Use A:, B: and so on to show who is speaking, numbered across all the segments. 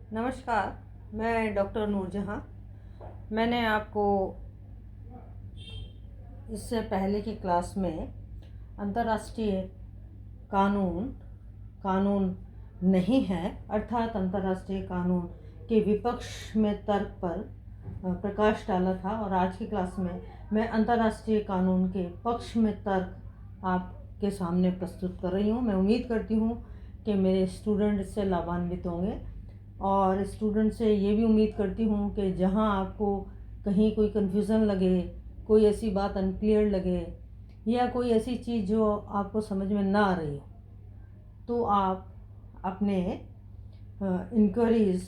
A: नमस्कार, मैं डॉक्टर नूरजहाँ। मैंने आपको इससे पहले की क्लास में अंतर्राष्ट्रीय कानून कानून नहीं है अर्थात अंतर्राष्ट्रीय कानून के विपक्ष में तर्क पर प्रकाश डाला था, और आज की क्लास में मैं अंतर्राष्ट्रीय कानून के पक्ष में तर्क आपके सामने प्रस्तुत कर रही हूँ। मैं उम्मीद करती हूँ कि मेरे स्टूडेंट इससे लाभान्वित होंगे, और स्टूडेंट से ये भी उम्मीद करती हूँ कि जहाँ आपको कहीं कोई कन्फ्यूज़न लगे, कोई ऐसी बात अनक्लियर लगे, या कोई ऐसी चीज़ जो आपको समझ में ना आ रही हो, तो आप अपने इंक्वायरीज़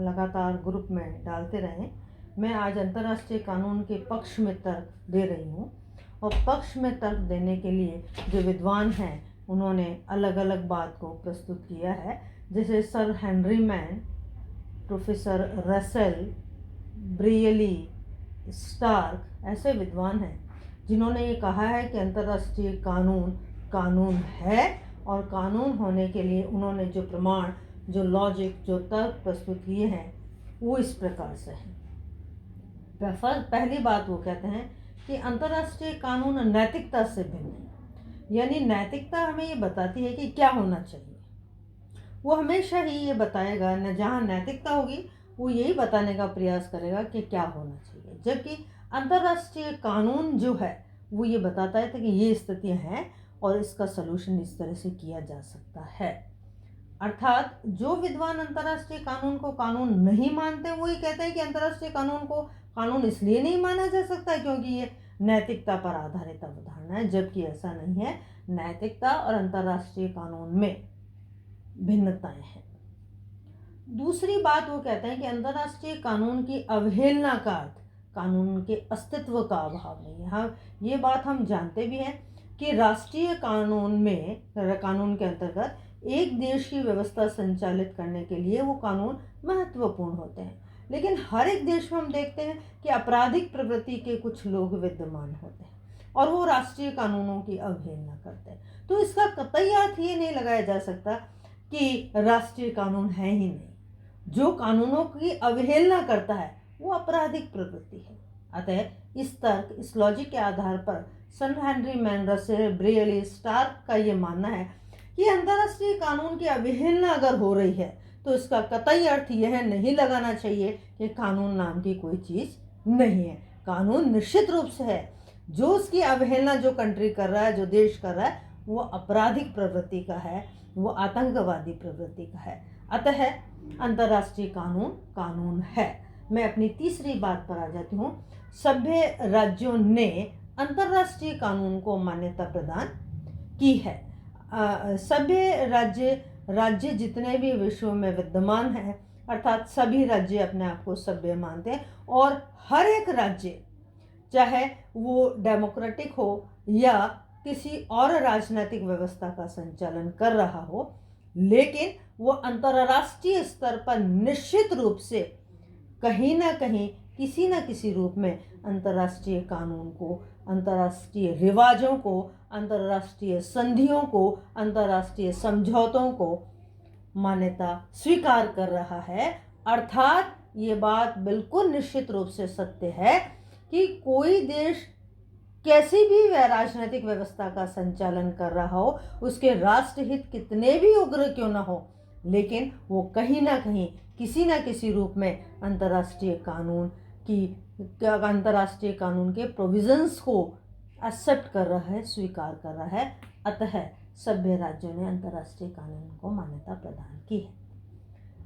A: लगातार ग्रुप में डालते रहें। मैं आज अंतर्राष्ट्रीय कानून के पक्ष में तर्क दे रही हूँ, और पक्ष में तर्क देने के लिए जो विद्वान हैं उन्होंने अलग अलग बात को प्रस्तुत किया है, जैसे sir Henry Maine, professor Russell, Brierly, Starke, ऐसे विद्वान हैं जिन्होंने ये कहा है कि अंतर्राष्ट्रीय कानून कानून है, और कानून होने के लिए उन्होंने जो प्रमाण, जो लॉजिक, जो तर्क प्रस्तुत किए हैं वो इस प्रकार से हैं। पहली बात वो कहते हैं कि अंतर्राष्ट्रीय कानून नैतिकता से भिन्न है, यानी नैतिकता हमें ये बताती है कि क्या होना चाहिए। वो हमेशा ही ये बताएगा, न जहाँ नैतिकता होगी वो यही बताने का प्रयास करेगा कि क्या होना चाहिए, जबकि अंतर्राष्ट्रीय कानून जो है वो ये बताता है कि ये स्थितियाँ हैं और इसका सलूशन इस तरह से किया जा सकता है। अर्थात जो विद्वान अंतर्राष्ट्रीय कानून को कानून नहीं मानते वो ये कहते हैं कि अंतर्राष्ट्रीय कानून को कानून इसलिए नहीं माना जा सकता क्योंकि ये नैतिकता पर आधारित अवधारणा है, जबकि ऐसा नहीं है। नैतिकता और अंतर्राष्ट्रीय कानून में भिन्नताएं हैं। दूसरी बात वो कहते हैं कि अंतर्राष्ट्रीय कानून की अवहेलना का अर्थ कानून के अस्तित्व का अभाव नहीं है। हाँ, ये बात हम जानते भी हैं कि राष्ट्रीय कानून में, कानून के अंतर्गत एक देश की व्यवस्था संचालित करने के लिए वो कानून महत्वपूर्ण होते हैं, लेकिन हर एक देश में हम देखते हैं कि आपराधिक प्रवृत्ति के कुछ लोग विद्यमान होते हैं और वो राष्ट्रीय कानूनों की अवहेलना करते हैं। तो इसका कतई अर्थ ये नहीं लगाया जा सकता कि राष्ट्रीय कानून है ही नहीं। जो कानूनों की अवहेलना करता है वो आपराधिक प्रवृत्ति है। अतः इस तर्क, इस लॉजिक के आधार पर sir Henry Maine, Russell, Brierly, Starke का ये मानना है कि अंतर्राष्ट्रीय कानून की अवहेलना अगर हो रही है तो इसका कतई अर्थ यह नहीं लगाना चाहिए कि कानून नाम की कोई चीज़ नहीं है। कानून निश्चित रूप से है। जो उसकी अवहेलना जो कंट्री कर रहा है, जो देश कर रहा है, वो आपराधिक प्रवृत्ति का है, वो आतंकवादी प्रवृत्ति का है। अतः अंतर्राष्ट्रीय कानून कानून है। मैं अपनी तीसरी बात पर आ जाती हूँ। सभ्य राज्यों ने अंतर्राष्ट्रीय कानून को मान्यता प्रदान की है। सभ्य राज्य जितने भी विश्व में विद्यमान हैं, अर्थात सभी राज्य अपने आप को सभ्य मानते हैं, और हर एक राज्य, चाहे वो डेमोक्रेटिक हो या किसी और राजनीतिक व्यवस्था का संचालन कर रहा हो, लेकिन वो अंतर्राष्ट्रीय स्तर पर निश्चित रूप से कहीं ना कहीं, किसी न किसी रूप में अंतर्राष्ट्रीय कानून को, अंतर्राष्ट्रीय रिवाजों को, अंतर्राष्ट्रीय संधियों को, अंतर्राष्ट्रीय समझौतों को मान्यता स्वीकार कर रहा है। अर्थात ये बात बिल्कुल निश्चित रूप से सत्य है कि कोई देश कैसी भी राजनीतिक व्यवस्था का संचालन कर रहा हो, उसके राष्ट्रहित कितने भी उग्र क्यों ना हो, लेकिन वो कहीं ना कहीं, किसी न किसी रूप में अंतर्राष्ट्रीय कानून के प्रोविजंस को एक्सेप्ट कर रहा है, स्वीकार कर रहा है। अतः सभ्य राज्यों ने अंतर्राष्ट्रीय कानून को मान्यता प्रदान की है।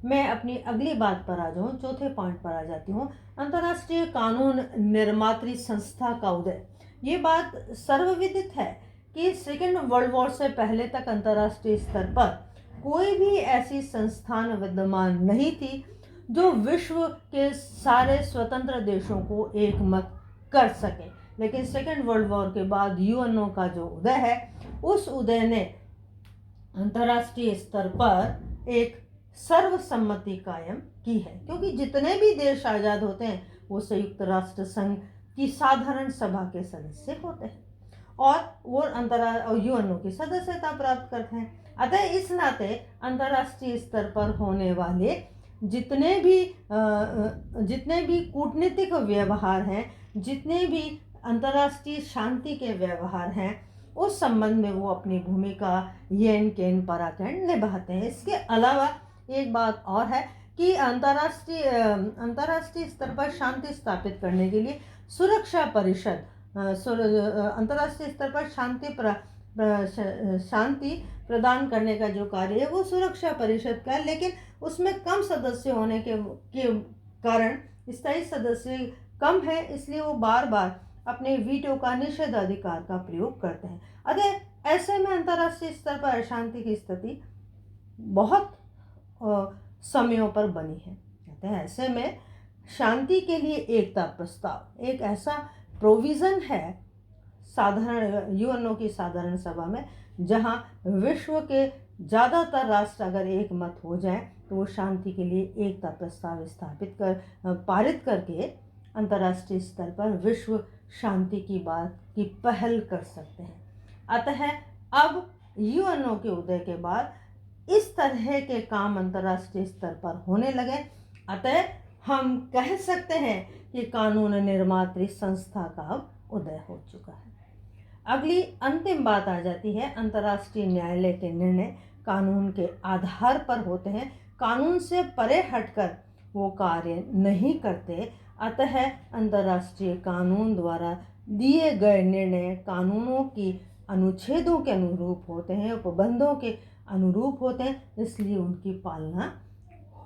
A: मैं अपनी अगली बात पर आ जाऊँ, चौथे पॉइंट पर आ जाती हूँ। अंतर्राष्ट्रीय कानून निर्मात्री संस्था का उदय। ये बात सर्वविदित है कि सेकेंड वर्ल्ड वॉर से पहले तक अंतर्राष्ट्रीय स्तर पर कोई भी ऐसी संस्थान विद्यमान नहीं थी जो विश्व के सारे स्वतंत्र देशों को एकमत कर सके। लेकिन सेकेंड वर्ल्ड वॉर के बाद यूएनओ का जो उदय है, उस उदय ने अंतर्राष्ट्रीय स्तर पर एक सर्वसम्मति कायम की है, क्योंकि जितने भी देश आज़ाद होते हैं वो संयुक्त राष्ट्र संघ की साधारण सभा के सदस्य होते हैं और वो यूएनओ की सदस्यता प्राप्त करते हैं। अतः इस नाते अंतर्राष्ट्रीय स्तर पर होने वाले जितने भी कूटनीतिक व्यवहार हैं, जितने भी अंतर्राष्ट्रीय शांति के व्यवहार हैं, उस संबंध में वो अपनी भूमिका येन केन पराकेन निभाते हैं। इसके अलावा एक बात और है कि अंतर्राष्ट्रीय स्तर पर शांति स्थापित करने के लिए सुरक्षा परिषद अंतर्राष्ट्रीय स्तर पर शांति प्रदान करने का जो कार्य है वो सुरक्षा परिषद का है, लेकिन उसमें कम सदस्य होने के कारण, स्थायी सदस्य कम है, इसलिए वो बार बार अपने वीटो का निषेधाधिकार का प्रयोग करते हैं। अतः ऐसे में अंतर्राष्ट्रीय स्तर पर अशांति की स्थिति बहुत समयों पर बनी है। अतः ऐसे में शांति के लिए एकता प्रस्ताव एक ऐसा प्रोविज़न है साधारण यूएनओ की साधारण सभा में, जहां विश्व के ज़्यादातर राष्ट्र अगर एक मत हो जाए तो वो शांति के लिए एकता प्रस्ताव पारित करके अंतर्राष्ट्रीय स्तर पर विश्व शांति की बात की पहल कर सकते हैं। अतः अब यूएनओ के उदय के बाद इस तरह के काम अंतर्राष्ट्रीय स्तर पर होने लगे। अतः हम कह सकते हैं कि कानून निर्मात्री संस्था का अब उदय हो चुका है। अगली अंतिम बात आ जाती है, अंतर्राष्ट्रीय न्यायालय के निर्णय कानून के आधार पर होते हैं, कानून से परे हटकर वो कार्य नहीं करते। अतः अंतर्राष्ट्रीय कानून द्वारा दिए गए निर्णय कानूनों की अनुच्छेदों के अनुरूप होते हैं, उपबंधों के अनुरूप होते हैं, इसलिए उनकी पालना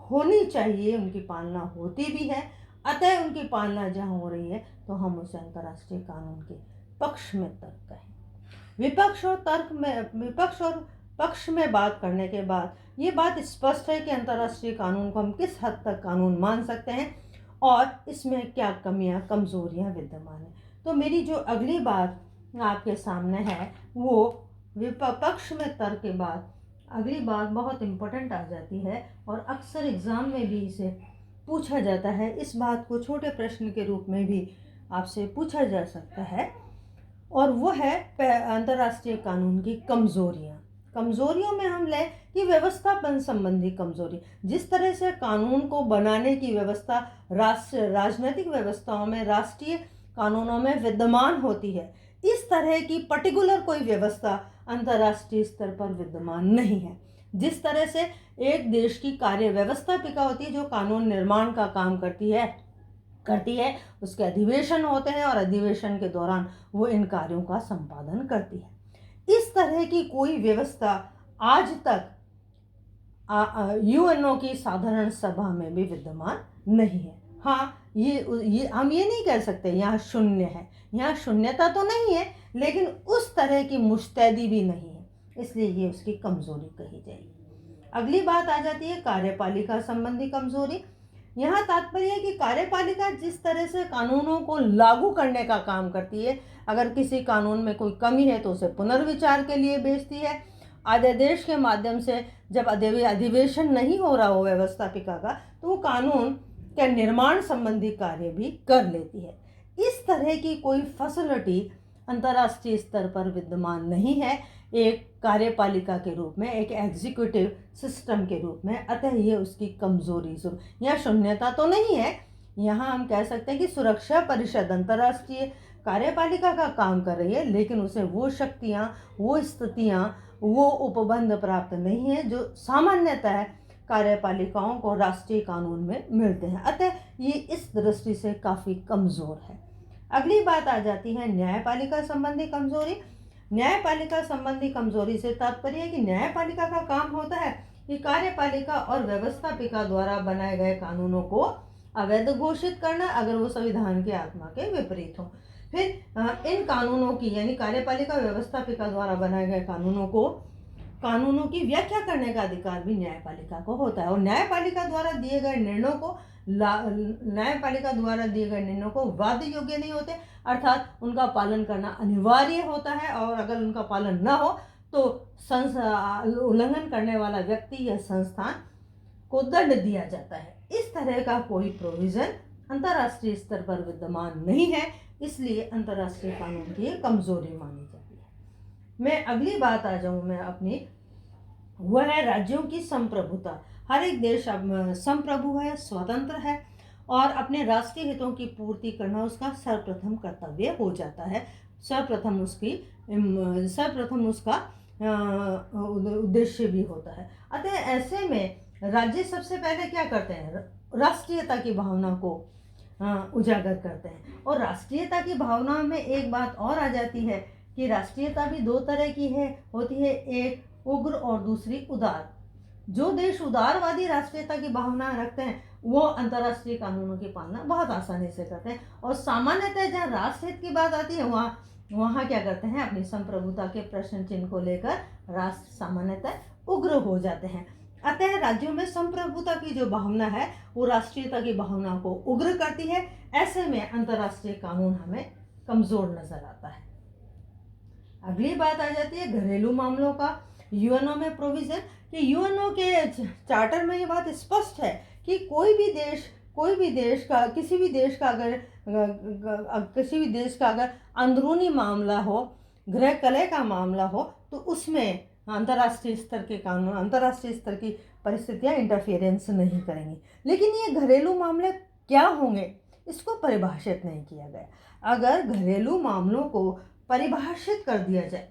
A: होनी चाहिए, उनकी पालना होती भी है। अतः उनकी पालना जहाँ हो रही है तो हम उसे अंतर्राष्ट्रीय कानून के पक्ष में तर्क कहें। विपक्ष और पक्ष में बात करने के बाद ये बात स्पष्ट है कि अंतर्राष्ट्रीय कानून को हम किस हद तक कानून मान सकते हैं और इसमें क्या कमियां कमजोरियां विद्यमान हैं। तो मेरी जो अगली बात आपके सामने है वो विपक्ष में तर्क के बाद अगली बात बहुत इम्पोर्टेंट आ जाती है और अक्सर एग्ज़ाम में भी इसे पूछा जाता है। इस बात को छोटे प्रश्न के रूप में भी आपसे पूछा जा सकता है और वो है अंतर्राष्ट्रीय कानून की कमजोरियों में हम लें कि व्यवस्थापन संबंधी कमजोरी। जिस तरह से कानून को बनाने की व्यवस्था राजनीतिक व्यवस्थाओं में, राष्ट्रीय कानूनों में विद्यमान होती है, इस तरह की पर्टिकुलर कोई व्यवस्था अंतर्राष्ट्रीय स्तर पर विद्यमान नहीं है। जिस तरह से एक देश की कार्य व्यवस्थापिका होती है जो कानून निर्माण का काम करती है, उसके अधिवेशन होते हैं और अधिवेशन के दौरान वो इन कार्यों का संपादन करती है। इस तरह की कोई व्यवस्था आज तक यूएनओ की साधारण सभा में भी विद्यमान नहीं है। हाँ, ये हम ये नहीं कह सकते यहाँ शून्य है, यहाँ शून्यता तो नहीं है, लेकिन उस तरह की मुस्तैदी भी नहीं है, इसलिए ये उसकी कमजोरी कही जाएगी। अगली बात आ जाती है कार्यपालिका संबंधी कमजोरी। यहाँ तात्पर्य है कि कार्यपालिका जिस तरह से कानूनों को लागू करने का काम करती है, अगर किसी कानून में कोई कमी है तो उसे पुनर्विचार के लिए भेजती है। अध्यादेश के माध्यम से जब अधिवेशन नहीं हो रहा हो व्यवस्थापिका का, तो वो कानून के निर्माण संबंधी कार्य भी कर लेती है। इस तरह की कोई फैसिलिटी अंतर्राष्ट्रीय स्तर पर विद्यमान नहीं है एक कार्यपालिका के रूप में, एक एग्जीक्यूटिव सिस्टम के रूप में। अतः ये उसकी कमजोरी, यह शून्यता तो नहीं है। यहाँ हम कह सकते हैं कि सुरक्षा परिषद अंतर्राष्ट्रीय कार्यपालिका का काम कर रही है, लेकिन उसे वो शक्तियाँ, वो स्थितियाँ, वो उपबंध प्राप्त नहीं है जो सामान्यतः कार्यपालिकाओं को राष्ट्रीय कानून में मिलते हैं। अतः ये इस दृष्टि से काफ़ी कमज़ोर है। अगली बात आ जाती है न्यायपालिका संबंधी कमजोरी। न्यायपालिका संबंधी कमजोरी से तात्पर्य है कि न्यायपालिका का काम होता है कि कार्यपालिका और व्यवस्थापिका द्वारा बनाए गए कानूनों को अवैध घोषित करना, अगर वो संविधान की आत्मा के विपरीत हो। फिर इन कानूनों की, यानी कार्यपालिका व्यवस्थापिका द्वारा बनाए गए कानूनों की व्याख्या करने का अधिकार भी न्यायपालिका को होता है और न्यायपालिका द्वारा दिए गए निर्णयों को वाद योग्य नहीं होते, अर्थात उनका पालन करना अनिवार्य होता है और अगर उनका पालन न हो तो उल्लंघन करने वाला व्यक्ति या संस्थान को दंड दिया जाता है। इस तरह का कोई प्रोविज़न अंतर्राष्ट्रीय स्तर पर विद्यमान नहीं है, इसलिए अंतर्राष्ट्रीय कानून की कमजोरी मानी जाती है। मैं अगली बात आ जाऊँ मैं अपनी, वह है राज्यों की संप्रभुता। हर एक देश अब संप्रभु है, स्वतंत्र है और अपने राष्ट्रीय हितों की पूर्ति करना उसका सर्वप्रथम कर्तव्य हो जाता है। सर्वप्रथम उसका उद्देश्य भी होता है। अतः ऐसे में राज्य सबसे पहले क्या करते हैं, राष्ट्रीयता की भावना को उजागर करते हैं। और राष्ट्रीयता की भावना में एक बात और आ जाती है कि राष्ट्रीयता भी दो तरह की होती है, एक उग्र और दूसरी उदार। जो देश उदारवादी राष्ट्रीयता की भावना रखते हैं वो अंतर्राष्ट्रीय कानूनों की पालना बहुत आसानी से करते हैं, और सामान्यतः जहाँ राष्ट्र हित की बात आती है वहाँ क्या करते हैं, अपनी संप्रभुता के प्रश्न चिन्ह को लेकर राष्ट्र सामान्यतः उग्र हो जाते हैं। अतः राज्यों में संप्रभुता की जो भावना है वो राष्ट्रीयता की भावना को उग्र करती है। ऐसे में अंतर्राष्ट्रीय कानून हमें कमजोर नजर आता है। अगली बात आ जाती है घरेलू मामलों का। यूएनओ में प्रोविजन कि यूएनओ के चार्टर में ये बात स्पष्ट है कि कोई भी देश का किसी भी देश का अगर अंदरूनी मामला हो, गृह कलह का मामला हो, तो उसमें अंतर्राष्ट्रीय स्तर के कानून, अंतर्राष्ट्रीय स्तर की परिस्थितियां इंटरफेरेंस नहीं करेंगी। लेकिन ये घरेलू मामले क्या होंगे इसको परिभाषित नहीं किया गया। अगर घरेलू मामलों को परिभाषित कर दिया जाए,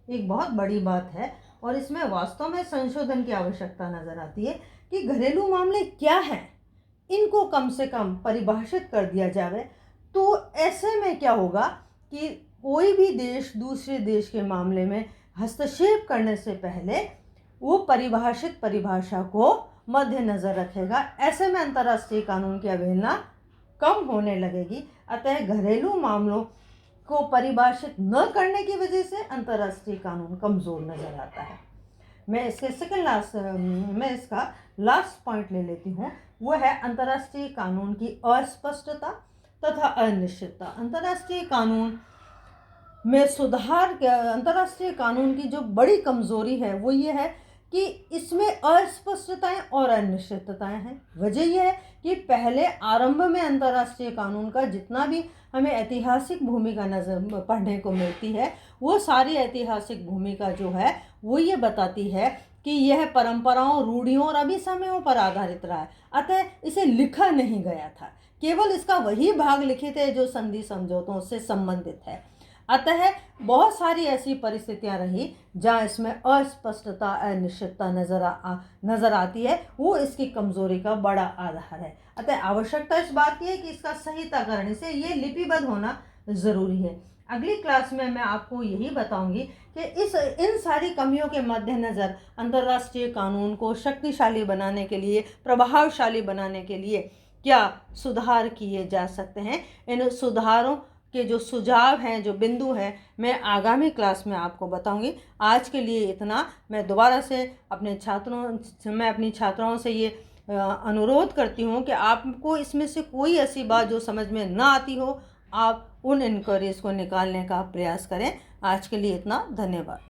A: एक बहुत बड़ी बात है और इसमें वास्तव में संशोधन की आवश्यकता नजर आती है कि घरेलू मामले क्या हैं, इनको कम से कम परिभाषित कर दिया जाए। तो ऐसे में क्या होगा कि कोई भी देश दूसरे देश के मामले में हस्तक्षेप करने से पहले वो परिभाषित परिभाषा को मद्देनजर रखेगा। ऐसे में अंतर्राष्ट्रीय कानून की अवहेलना कम होने लगेगी। अतः घरेलू मामलों को परिभाषित न करने की वजह से अंतर्राष्ट्रीय कानून कमजोर नजर आता है। मैं इसका लास्ट पॉइंट ले लेती हूँ, वो है अंतर्राष्ट्रीय कानून की अस्पष्टता तथा अनिश्चितता। अंतर्राष्ट्रीय कानून में अंतर्राष्ट्रीय कानून की जो बड़ी कमजोरी है वो ये है कि इसमें अस्पष्टताएं और अनिश्चितताएं हैं। वजह यह है कि पहले आरंभ में अंतर्राष्ट्रीय कानून का जितना भी हमें ऐतिहासिक भूमिका नजर पढ़ने को मिलती है, वो सारी ऐतिहासिक भूमिका जो है वो ये बताती है कि यह परंपराओं, रूढ़ियों और अभिसमयों पर आधारित रहा है। अतः इसे लिखा नहीं गया था, केवल इसका वही भाग लिखित है जो संधि समझौतों से संबंधित है। अतः बहुत सारी ऐसी परिस्थितियां रही जहाँ इसमें अस्पष्टता, अनिश्चितता नजर आती है, वो इसकी कमजोरी का बड़ा आधार है। अतः आवश्यकता इस बात की है कि इसका संहिताकरण से ये लिपिबद्ध होना जरूरी है। अगली क्लास में मैं आपको यही बताऊंगी कि इन सारी कमियों के मद्देनजर अंतर्राष्ट्रीय कानून को शक्तिशाली बनाने के लिए, प्रभावशाली बनाने के लिए क्या सुधार किए जा सकते हैं। इन सुधारों के जो सुझाव हैं, जो बिंदु हैं, मैं आगामी क्लास में आपको बताऊंगी। आज के लिए इतना। मैं दोबारा से अपनी छात्राओं से ये अनुरोध करती हूँ कि आपको इसमें से कोई ऐसी बात जो समझ में ना आती हो, आप उन इंक्वायरीज को निकालने का प्रयास करें। आज के लिए इतना। धन्यवाद।